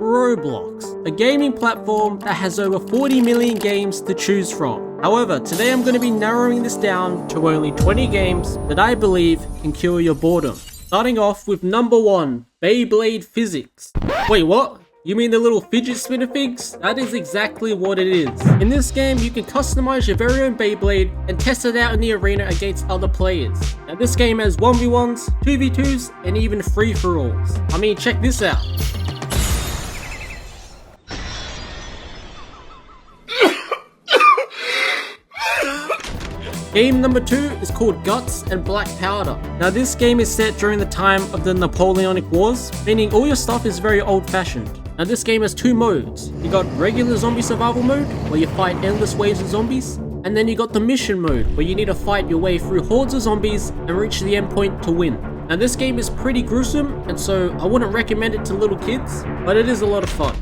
Roblox, a gaming platform that has over 40 million games to choose from. However, today I'm going to be narrowing this down to only 20 games that I believe can cure your boredom. Starting off with number 1, Beyblade Physics. Wait, what? You mean the little fidget spinner figs? That is exactly what it is. In this game, you can customize your very own Beyblade and test it out in the arena against other players. Now this game has 1v1s, 2v2s, and even free-for-alls. I mean, check this out. Game number 2 is called Guts and Black Powder. Now this game is set during the time of the Napoleonic Wars, meaning all your stuff is very old-fashioned. Now this game has 2 modes. You got regular zombie survival mode, where you fight endless waves of zombies, and then you got the mission mode, where you need to fight your way through hordes of zombies and reach the end point to win. Now this game is pretty gruesome, and so I wouldn't recommend it to little kids, but it is a lot of fun.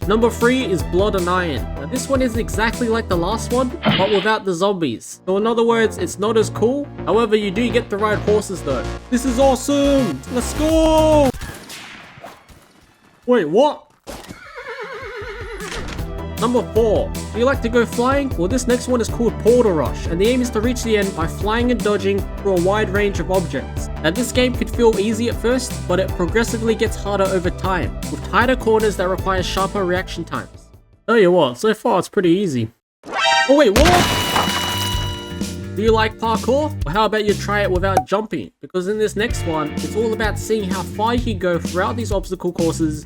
Number 3 is Blood and Iron. Now this one is exactly like the last one, but without the zombies. So in other words, it's not as cool. However, you do get to ride horses though. This is awesome! Let's go! Wait, what? Number 4. Do you like to go flying? Well, this next one is called Portal Rush, and the aim is to reach the end by flying and dodging through a wide range of objects. Now this game could feel easy at first, but it progressively gets harder over time, with tighter corners that require sharper reaction times. Tell you what, so far it's pretty easy. Oh wait, what? Do you like parkour? Well, how about you try it without jumping? Because in this next one, it's all about seeing how far you can go throughout these obstacle courses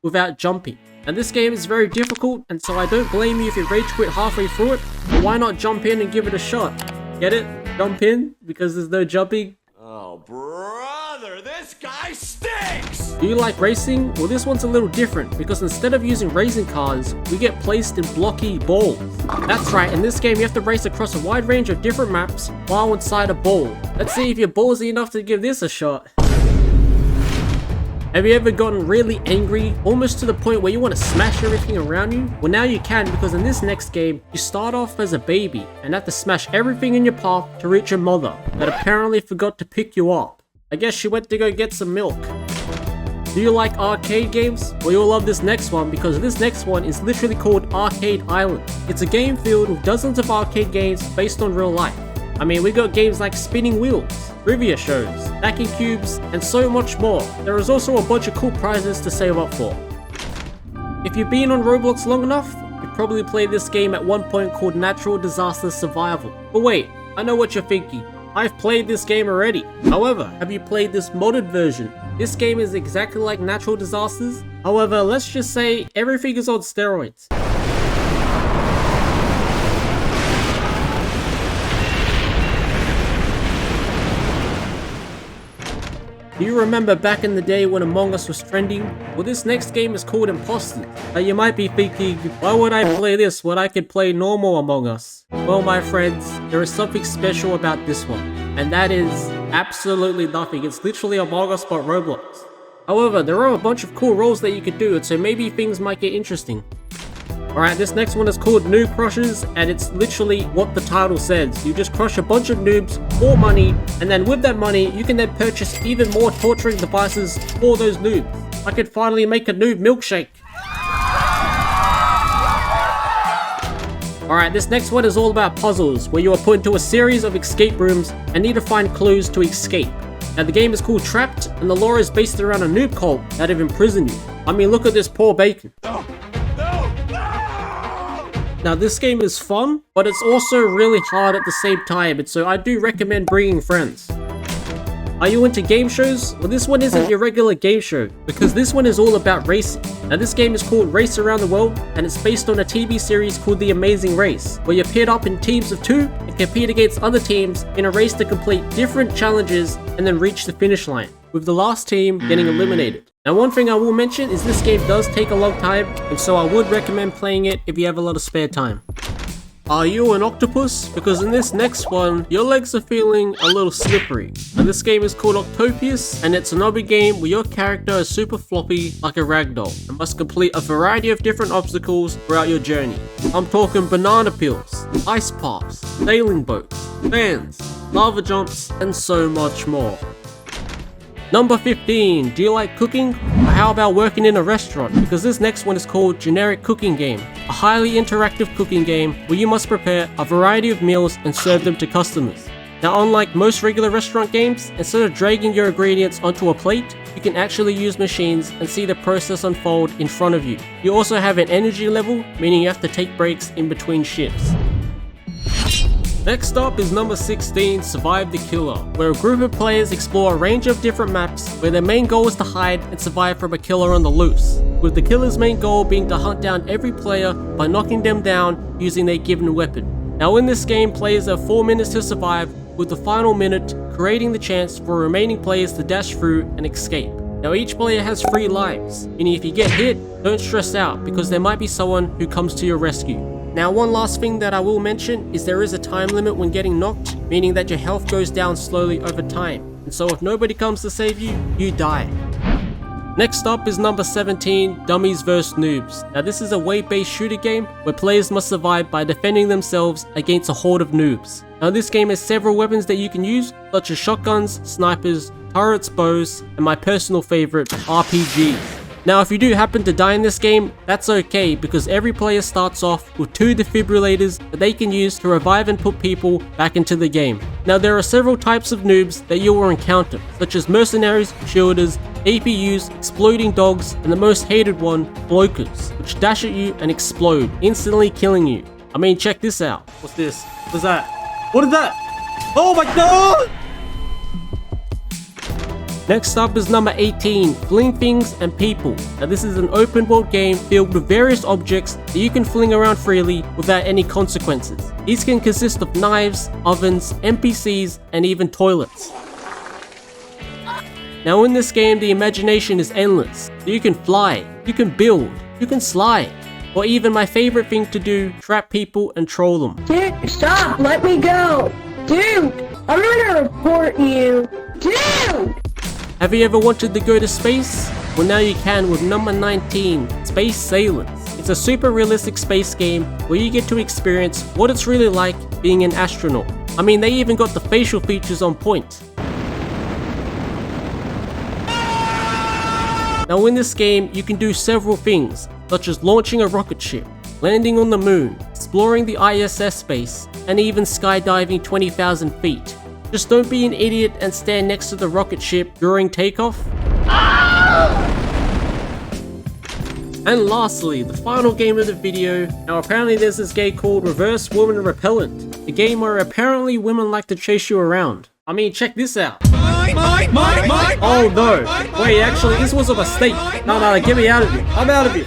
without jumping. And this game is very difficult, and so I don't blame you if you rage quit halfway through it. But why not jump in and give it a shot? Get it? Jump in? Because there's no jumping? Oh, brother, this guy stinks! Do you like racing? Well, this one's a little different, because instead of using racing cars, we get placed in blocky balls. That's right, in this game you have to race across a wide range of different maps while inside a ball. Let's see if you're ballsy enough to give this a shot. Have you ever gotten really angry, almost to the point where you want to smash everything around you? Well, now you can, because in this next game, you start off as a baby and have to smash everything in your path to reach your mother that apparently forgot to pick you up. I guess she went to go get some milk. Do you like arcade games? Well, you'll love this next one, because this next one is literally called Arcade Island. It's a game filled with dozens of arcade games based on real life. I mean, we got games like spinning wheels, trivia shows, stacking cubes, and so much more. There is also a bunch of cool prizes to save up for. If you've been on Roblox long enough, you've probably played this game at one point called Natural Disaster Survival. But wait, I know what you're thinking. I've played this game already. However, have you played this modded version? This game is exactly like Natural Disasters. However, let's just say everything is on steroids. Do you remember back in the day when Among Us was trending? Well, this next game is called Imposters. Now you might be thinking, why would I play this when I could play normal Among Us? Well, my friends, there is something special about this one, and that is absolutely nothing. It's literally Among Us but Roblox. However, there are a bunch of cool roles that you could do, and so maybe things might get interesting. Alright, this next one is called Noob Crushers, and it's literally what the title says. You just crush a bunch of noobs for money, and then with that money, you can then purchase even more torturing devices for those noobs. I could finally make a noob milkshake. Alright, this next one is all about puzzles, where you are put into a series of escape rooms and need to find clues to escape. Now the game is called Trapped, and the lore is based around a noob cult that have imprisoned you. I mean, look at this poor bacon. Now this game is fun, but it's also really hard at the same time, and so I do recommend bringing friends. Are you into game shows? Well, this one isn't your regular game show, because this one is all about racing. Now this game is called Race Around the World, and it's based on a TV series called The Amazing Race, where you're paired up in teams of 2 and compete against other teams in a race to complete different challenges and then reach the finish line, with the last team getting eliminated. Now one thing I will mention is this game does take a long time, and so I would recommend playing it if you have a lot of spare time. Are you an octopus? Because in this next one, your legs are feeling a little slippery. And this game is called Octopius, and it's an obby game where your character is super floppy like a ragdoll and must complete a variety of different obstacles throughout your journey. I'm talking banana peels, ice pops, sailing boats, fans, lava jumps, and so much more. Number 15, do you like cooking? Or how about working in a restaurant? Because this next one is called Generic Cooking Game, a highly interactive cooking game where you must prepare a variety of meals and serve them to customers. Now, unlike most regular restaurant games, instead of dragging your ingredients onto a plate, you can actually use machines and see the process unfold in front of you. You also have an energy level, meaning you have to take breaks in between shifts. Next up is number 16, Survive the Killer, where a group of players explore a range of different maps where their main goal is to hide and survive from a killer on the loose, with the killer's main goal being to hunt down every player by knocking them down using their given weapon. Now in this game, players have 4 minutes to survive, with the final minute creating the chance for remaining players to dash through and escape. Now each player has 3 lives, meaning if you get hit, don't stress out because there might be someone who comes to your rescue. Now one last thing that I will mention is there is a time limit when getting knocked, meaning that your health goes down slowly over time, and so if nobody comes to save you, you die. Next up is number 17, Dummies vs Noobs. Now this is a wave-based shooter game where players must survive by defending themselves against a horde of noobs. Now this game has several weapons that you can use, such as shotguns, snipers, turrets, bows, and my personal favorite, RPGs. Now if you do happen to die in this game, that's okay because every player starts off with 2 defibrillators that they can use to revive and put people back into the game. Now there are several types of noobs that you will encounter, such as mercenaries, shielders, APUs, exploding dogs, and the most hated one, blokers, which dash at you and explode, instantly killing you. I mean, check this out. What's this? What's that? What is that? Oh my god! Next up is number 18, Fling Things and People. Now this is an open world game filled with various objects that you can fling around freely without any consequences. These can consist of knives, ovens, NPCs, and even toilets. Now in this game, the imagination is endless. So you can fly, you can build, you can slide, or even my favorite thing to do, trap people and troll them. Dude, stop, let me go. Dude, I'm gonna report you. Dude! Have you ever wanted to go to space? Well now you can with number 19, Space Sailors. It's a super realistic space game where you get to experience what it's really like being an astronaut. I mean, they even got the facial features on point. Now in this game, you can do several things, such as launching a rocket ship, landing on the moon, exploring the ISS space, and even skydiving 20,000 feet. Just don't be an idiot and stand next to the rocket ship during takeoff. And lastly, the final game of the video. Now apparently there's this game called Reverse Woman Repellent, a game where apparently women like to chase you around. I mean, check this out. Oh no, wait, actually this was a mistake. No, get me out of here. I'm out of here.